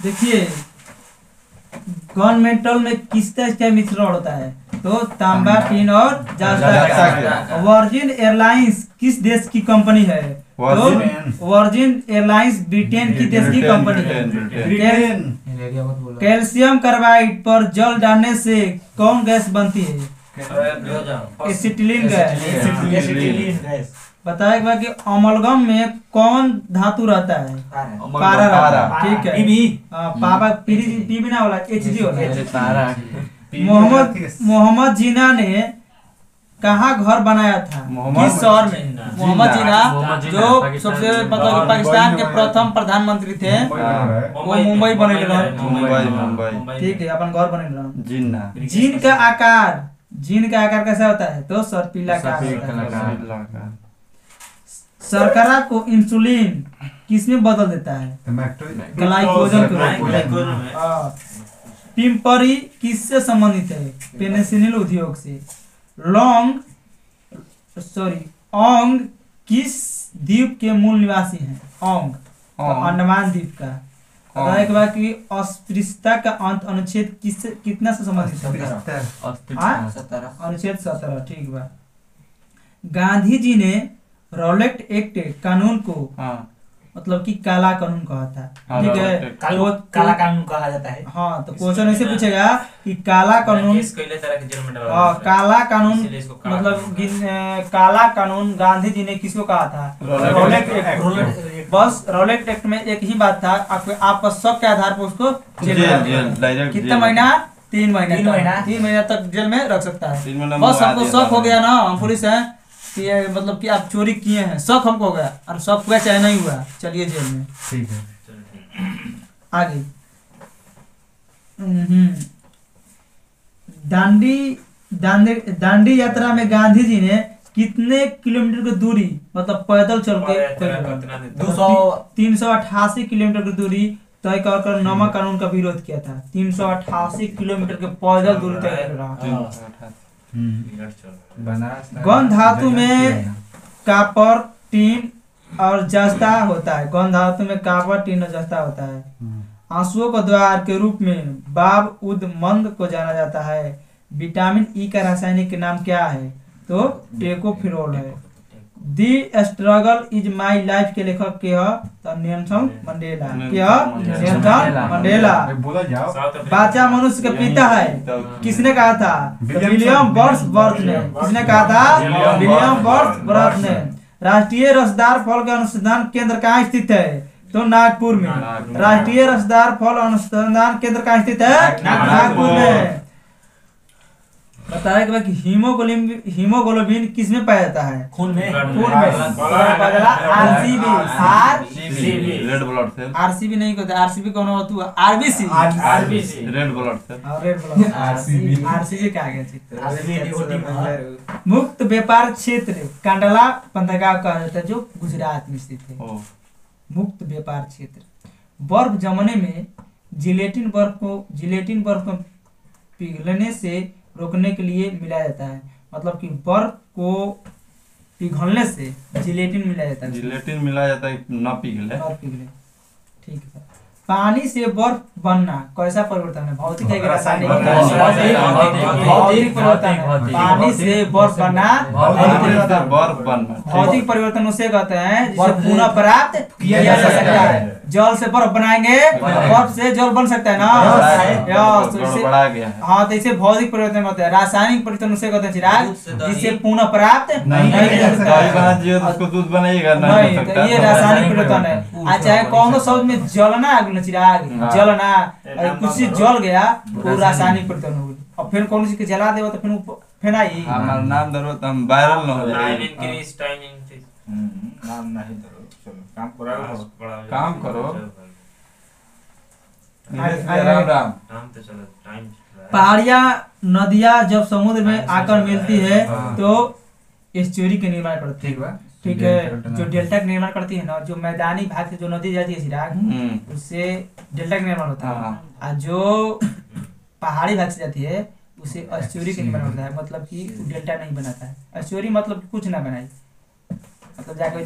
देखिए gun metal में किसका मिश्रण होता है? तो तांबा, टीन और जस्ता का। वर्जिन एयरलाइंस किस देश की कंपनी है? तो वर्जिन एयरलाइंस ब्रिटेन की देश की कंपनी है। कैल्शियम कार्बाइड पर जल डालने से कौन गैस बनती है? Acetylene gas. बताया गया कि अमलगम में कौन धातु रहता है? पारा रहता है। ठीक है। पापा पी भी ना होला, एचजी होला। मोहम्मद जिना ने कहाँ घर बनाया था? किस शहर में? मोहम्मद जिना जो सबसे मतलब पाकिस्तान के प्रथम प्रधानमंत्री थे, वो मुंबई बने रहे। ठीक है, अपन घर बने रहे। जीन का आकार कैसा होता है? तो सर्पिला का होता है। शर्करा को इंसुलिन किसमें बदल देता है? ग्लाइकोजन में। पिंपरी किससे संबंधित है? पेनिसिलिन उद्योग से। ओंग किस द्वीप के मूल निवासी हैं? ओंग तो अंडमान द्वीप का। बताया गया कि अस्पृश्यता का अंत अनुच्छेद कितना से संबंधित है? अनुच्छेद 17। ठीक बा। गांधी जी ने रॉलेट एक्ट कानून को मतलब कि काला कानून कहा था। ठीक है, काला कानून कहा जाता है। हाँ, तो क्वेश्चन ऐसे पूछेगा कि काला कानून मतलब काला कानून गांधी जी ने किसको कहा था? Rowlatt act. बस रॉलेट एक्ट में एक ही बात था, आपका शक के आधार पर उसको जेल कितना महीना? 3 महीना तक जेल में रख सकता है। बस हमको शक हो गया ना, हम पुलिस है कि मतलब कि आप चोरी किए हैं, शक हमको हो गया, और शक हुआ चाहे नहीं हुआ, चलिए जेल में। ठीक है, आगे। दांडी यात्रा में गांधी जी ने कितने किलोमीटर की दूरी मतलब पैदल चल के 388 किलोमीटर की दूरी तय कर नमक कानून का विरोध किया था। 388 किलोमीटर के पैदल दूरी तय कर रहा। गौण धातु में कॉपर, टीन और जस्ता होता है। गौण धातु में कॉपर, टीन और जस्ता होता है। आंसुओं को द्वार के रूप में बाब उद मंद को जाना जाता है। विटामिन ई का रासायनिक नाम क्या है? तो टेकोफिरोल है। दी स्ट्रगल इज माई लाइफ के लेखक के तो नेल्सन मंडेला। Nelson Mandela. बाचा मनुष्य का पिता है, किसने कहा था? विलियम वर्ड्सवर्थ ने। किसने कहा था? विलियम वर्ड्सवर्थ ने। राष्ट्रीय रसदार फल का अनुसंधान केंद्र कहाँ स्थित है? तो नागपुर में। राष्ट्रीय रसदार फल अनुसंधान केंद्र कहाँ स्थित है? नागपुर में। बताया गया कि हीमोग्लोबिन किस में पाया जाता है? खून में। RCB. Red blood cell. RCB नहीं कहते, आरसीबी कौन होता है? RBC. Red blood cell. RCB का आगे मुक्त व्यापार क्षेत्र कांडला बंदरगाह कहा जाता है, जो गुजरात में स्थित है। मुक्त व्यापार क्षेत्र। बर्फ जमने में जिलेटिन बर्फ को पिघलने से रोकने के लिए मिलाया जाता है। मतलब कि बर्फ को पिघलने से जिलेटिन मिलाया जाता है। जिलेटिन मिलाया जाता है न पिघले। ठीक है। पानी से बर्फ बनना कैसा परिवर्तन है? भौतिक है, रासायनिक? भौतिक परिवर्तन है। पानी से बर्फ बनना भौतिक परिवर्तन उसे कहते हैं जिसे पुनः प्राप्त किया जा सकता है। जल से बर्फ बनाएंगे, बर्फ से जल बन सकता है ना? हाँ, तो इसे भौतिक परिवर्तन होता है। रासायनिक परिवर्तन उसे कहते हैं चिराग जिसे पुनः प्राप्त नहीं किया जा सकता। उसको दूध बनाइएगा नहीं, तो ये रासायनिक परिवर्तन है। चाहे कौन शब्द में जलना चिराग जलना, कुछ चीज जल गया तो रासायनिक परिवर्तन हो गई। और फिर कौन चीज के जला देगा तो फिर आई हमारा नाम धरो तो हम वायरल न हो जाए। नाम नहीं धरो, चलो काम करो। पहाड़ियां नदियां जब समुद्र में आकर मिलती है तो एस्चुरी के निर्माण करती है। ठीक है, जो डेल्टा का निर्माण करती है ना, जो मैदानी भाग से जो नदी जाती है चिराग, उससे डेल्टा का निर्माण होता है। और जो पहाड़ी भाग से जाती है उसे एस्चुरी का निर्माण होता है। मतलब कि डेल्टा नहीं बनाता है। एस्चुरी मतलब कुछ ना बनाए, मतलब जाकर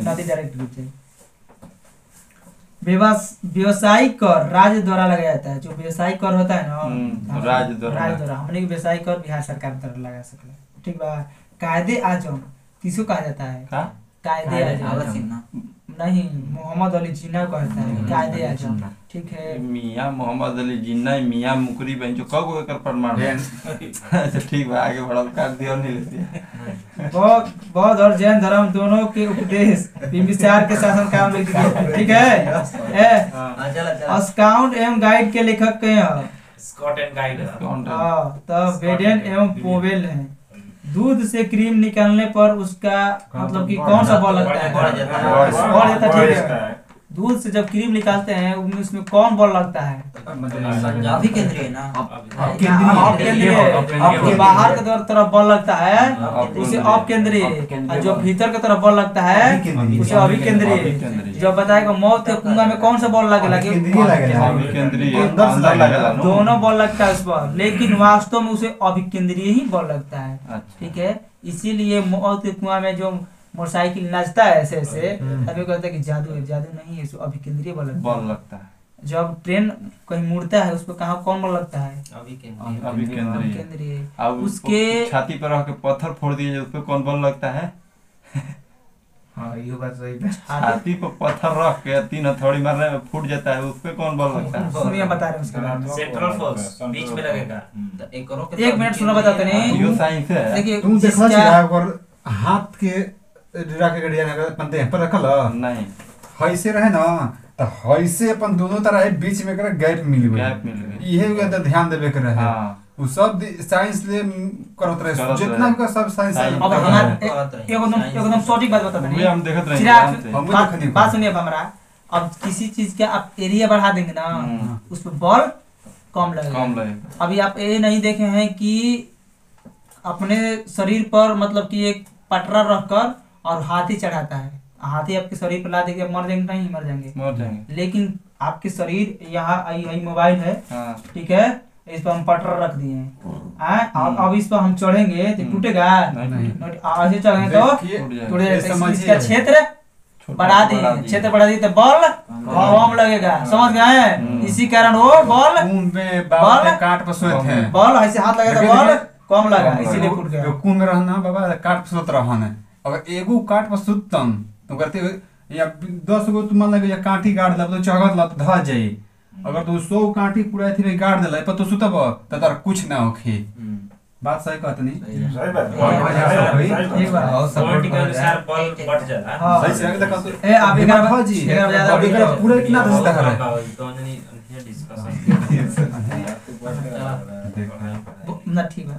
नदी डायरेक्ट डूब जाए। व्यवसायिक कर राज्य द्वारा लगाया जाता है। जो व्यवसायिक कर होता है ना राज्य द्वारा हमने के व्यवसायिक कर बिहार सरकार द्वारा लगा सकते हैं। ठीक बा। कायदे आजम किसको कहा जाता है? कायदे आजम नहीं, मोहम्मद अली जिन्ना कहता है कायदे आजम। ठीक है, मियां मोहम्मद अली जिन्ना मियां मुकरी बेंचो कब एकर प्रमाण है? अच्छा ठीक बा, आगे बढ़ल काट दियो नहीं लेती। बौद्ध और जैन धर्म दोनों के उपदेश बिंबिसार के शासन काल में दिए थे। ठीक है, स्काउट एवं गाइड के लेखक के हैं स्कॉट एंड गाइड। तब बेडेन एवं पोवेल हैं। दूध से क्रीम निकालने पर उसका मतलब कि कौन सा बॉल लगता है? बढ़ जाता है। ठीक है, दूध से जब क्रीम निकालते हैं उसमें कौन बॉल लगता है? अभिकेंद्रीय ना, अपकेंद्रीय। आपके बाहर की तरफ बॉल लगता है उसे अपकेंद्रीय, और जो भीतर की तरफ बॉल लगता है उसे अभिकेंद्रीय। जो बताएगा मौत के कुआं में कौन सा बॉल लगेगा? दोनों बॉल लगता है उस पर, लेकिन वास्तव में उसे अभिकेंद्रीय ही बॉल लगता है। ठीक है, इसीलिए मौत के कुआं में जो मोटरसाइकिल नाचता है ऐसे ऐसे, तभी कहते हैं कि जादू है। जादू नहीं है, इसको अभिकेंद्रीय बॉल लगता है। जब ट्रेन कहीं मुड़ता है उस पर कहाँ कौन बॉल लगता है? अभिकेंद्रीय। अब उसके छाती पर रख के पत्थर फोड़ दिए उस पर कौन बॉल लगता है? हाँ ये बात सही है। छाती पर पत्थर रख के 3 हथौड़ी मारने में फूट जाता है, उस पे कौन बॉल लगता है? सुनिए बता रहे हैं उसके बाद। सेंट्रल फोर्स बीच में लगेगा। एक मिनट सुनो, बताते नहीं। यो साइंस है। देखिए तुम देखला छिरा और हाथ के राके गड़िया ना पंते पर रखल नहीं, हइसे रहे ना त हइसे अपन दोनों तरह है बीच में कर गैप मिल गई। इहे के त ध्यान देबे के रहे। हां, उ सब साइंस ले करत रहे, जितना का सब साइंस। अब हमार एकदम सटीक बात बताते वो नहीं। हम देखत रहे चिराग, हैं। बात सुनिए हमरा। अब किसी चीज का आप एरिया बढ़ा देंगे ना उस पर बॉल कम लगेगा। अभी आप ये नहीं देखे हैं कि अपने शरीर पर मतलब कि एक पटरा रखकर और हाथी चढ़ाता है, हाथी आपके शरीर पर ला देंगे, मर जाएंगे? नहीं मर जाएंगे। लेकिन आपके शरीर यहाँ मोबाइल है, ठीक है, इस पर हम पटरा रख दिए हैं। अब इस पर हम चढ़ेंगे तो टूटेगा? ऐसे चढ़ेंगे तो टूट जाएगा। इसका क्षेत्र बढ़ा दिए, क्षेत्र बढ़ा दिए तो बॉल कम लगेगा। समझ गए? इसी कारण वो बॉल काट पर सोत है, बॉल ऐसे हाथ लगा तो बॉल कम लगा, इसीलिए फूट गया। कुन में रहना बाबा काट पर सोत रहना। अगर एगो काट पर सुतम तो करते या 10 गो तुम मान लगे या काठी गाड़ ला तो चगत ला तो धा जाई। अगर तू 100 काठी पूरा थी गाड़ देला पर तो सुतब त तार कुछ ना होखे। बात सही कहत नहीं? सही बात। एक बार पॉलिटिकल अनुसार बॉल बढ़ जाला। हां सही से देखा तो ए आप जी अभी का पूरा इतना दस्ता है तो नहीं डिस्कशन ना। ठीक है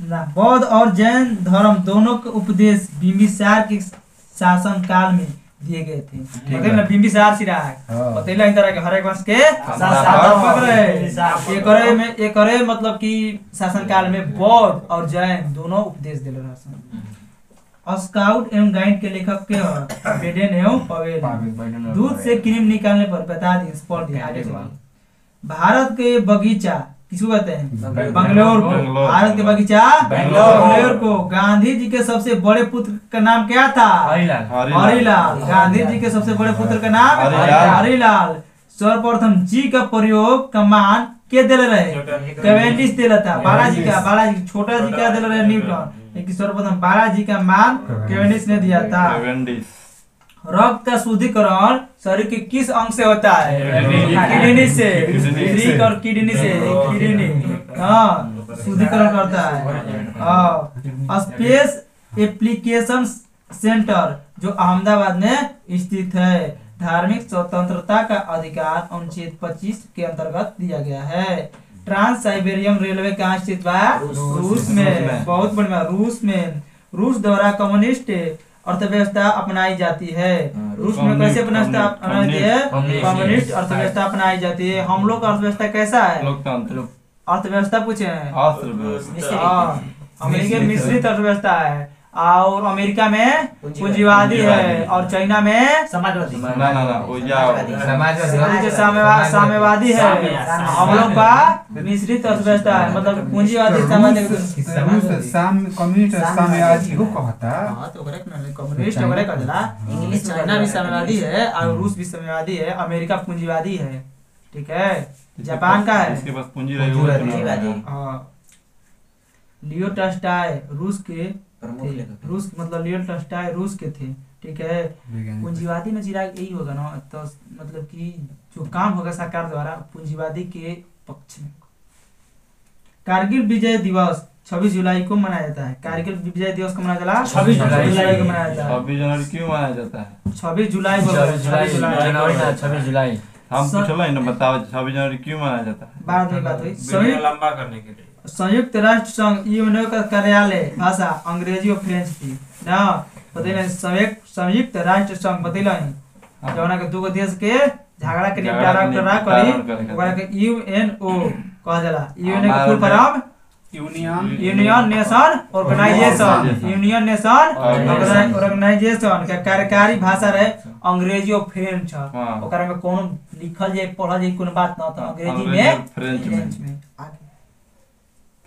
ना, बौद्ध और जैन धर्म दोनों के उपदेश बिंबिसार के शासन काल में दिए गए थे। मतलब ना बिंबिसार चिराग बतैला इन तरह के हर एक वंश के शासक रहे। एकरे मतलब कि शासन काल में बौद्ध और जैन दोनों उपदेश दिले रहसन। स्काउट एवं गाइड के लेखक के बेडेन एवं पवेल। दूध से क्रीम निकालने पर बता दी, पढ़ दिया आगे चलिए। भारत के बगीचा किसको कहते हैं? बंगलोर को। भारत के बगीचा बंगलोर को। गांधी जी के सबसे बड़े पुत्र का नाम क्या था? हरिलाल। गांधी जी के सबसे बड़े पुत्र का नाम हरिलाल। सर्वप्रथम जी का प्रयोग कमान के दिले रहे? कैवेंडिश दिला था। बालाजी छोटा जी क्या दिले रहे? न्यूटन। लेकिन सर्वप्रथम बालाजी का मान कैवेंडिश ने दिया था। रक्त का शुद्धिकरण शरीर के किस अंग से होता है? किडनी से। वृक्क और किडनी से। किडनी शुद्धिकरण करता है। स्पेस एप्लीकेशन सेंटर जो अहमदाबाद में स्थित है। धार्मिक स्वतंत्रता का अधिकार अनुच्छेद 25 के अंतर्गत दिया गया है। ट्रांस साइबेरियन रेलवे कहाँ स्थित बा? रूस में। बहुत बढ़िया, रूस में। रूस द्वारा कम्युनिस्ट अर्थव्यवस्था अपनाई जाती है। रूस में कैसे अपनाई जाती है? कम्युनिस्ट अर्थव्यवस्था अपनाई जाती है। हम लोग का अर्थव्यवस्था कैसा है? अर्थव्यवस्था पूछे हैं? अमेरिकी मिश्रित अर्थव्यवस्था है। और अमेरिका में पूंजीवादी है और चाइना में समाजवादी ना वो जाओ साम्यवादी है। हम लोग का मिश्रित अर्थव्यवस्था है, मतलब पूंजीवादी सामाजिक रूस कम्युनिस्ट साम्यवादी हो कहता। हाँ तो करेक्ट ना, कम्युनिस्ट वगैरह कर देला। इंग्लिश चाइना भी साम्यवादी है और रूस भी साम्यवादी है, अमेरिका पूंजीवादी है, ठीक है। जापान का है इसके पास पूंजी रही हाँ। लियो टॉल्स्टॉय रूस के प्रमुख लेखक हैं। रूस मतलब लियो टॉल्स्टॉय रूस के थे, ठीक है। पूंजीवादी में चिराग यही होगा ना, तो मतलब कि जो काम होगा सरकार द्वारा पूंजीवादी के पक्ष में। कारगिल विजय दिवस 26 जुलाई को मनाया जाता है। कारगिल विजय दिवस को मनाया जाता है 26 जुलाई को मनाया जाता है। 26 जनवरी क्यों मनाया जाता है? 26 जुलाई को, 26 जुलाई हम पूछला ना, बताओ 26 जनवरी क्यों मनाया जाता है? बाद में बात हुई। वीडियो लंबा करने के लिए संयुक्त राष्ट्र संघ यूएनओ का कार्यालय भाषा अंग्रेजी और फ्रेंच थी ना, बतेले संयुक्त राष्ट्र संघ बतेला ही जौना के दो देश के झगड़ा के निपटारा करी ओकरा के यूएनओ कहल जाला। यूएनओ के full form union nation organisation, union nation organisation के कार्यकारी भाषा रहे अंग्रेजी और फ्रेंच। ओकरा में कोनो लिखल जाए पढ़ल जाए कोनो बात ना, तो अंग्रेजी में फ्रेंच में।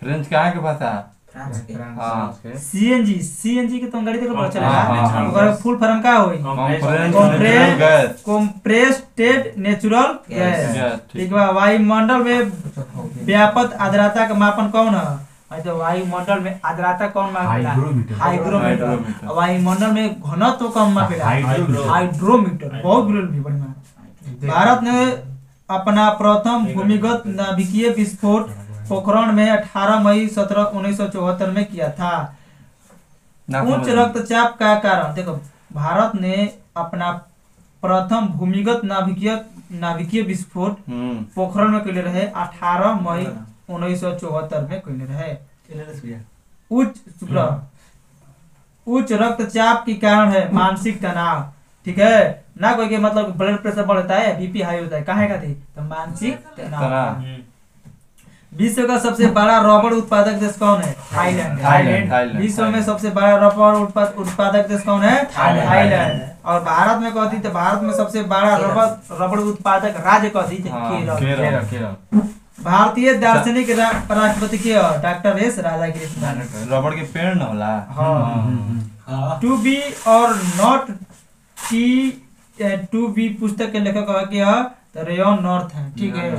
फ्रेंच कहाँ के भाषा? फ्रांस के हाँ सीएनजी के तुम गाड़ी देखो पता चलेगा। ओकरा फुल फॉर्म का होई? कंप्रेस्ड नेचुरल गैस, ठीक बा। वायुमंडल में व्यापक आर्द्रता का मापन कौन है? तो वायुमंडल में आर्द्रता कौन मापेला? हाइग्रोमीटर। वायुमंडल में घनत्व कौन मापेला? हाइड्रोमीटर। बहुत भी बढ़िया। भारत ने अपना प्रथम भूमिगत नाभिकीय विस्फोट पोखरण में 18 मई 1974 में किया था। उच्च रक्तचाप का कारण, देखो भारत ने अपना प्रथम भूमिगत नाभिकीय विस्फोट पोखरण में कैले रहे 18 मई 1974 में कैले रहे। उच्च रक्तचाप के कारण है मानसिक तनाव, ठीक है ना। कोई के मतलब ब्लड प्रेशर बढ़ता है, बीपी हाई होता है, काहे का थी? तो मानसिक तनाव। विश्व का सबसे बड़ा रबड़ उत्पादक देश कौन है? थाईलैंड। विश्व में सबसे बड़ा रबड़ उत्पादक देश कौन है? थाईलैंड। और भारत में कहती तो भारत में सबसे बड़ा रबड़ उत्पादक राज्य कहती केरल। भारतीय दार्शनिक राष्ट्रपति के डॉक्टर एस राधाकृष्णन। रबड़ के पेड़ न होला? हाँ। टू बी और नॉट टू बी पुस्तक के लेखक रेयन नॉर्थ है, ठीक है।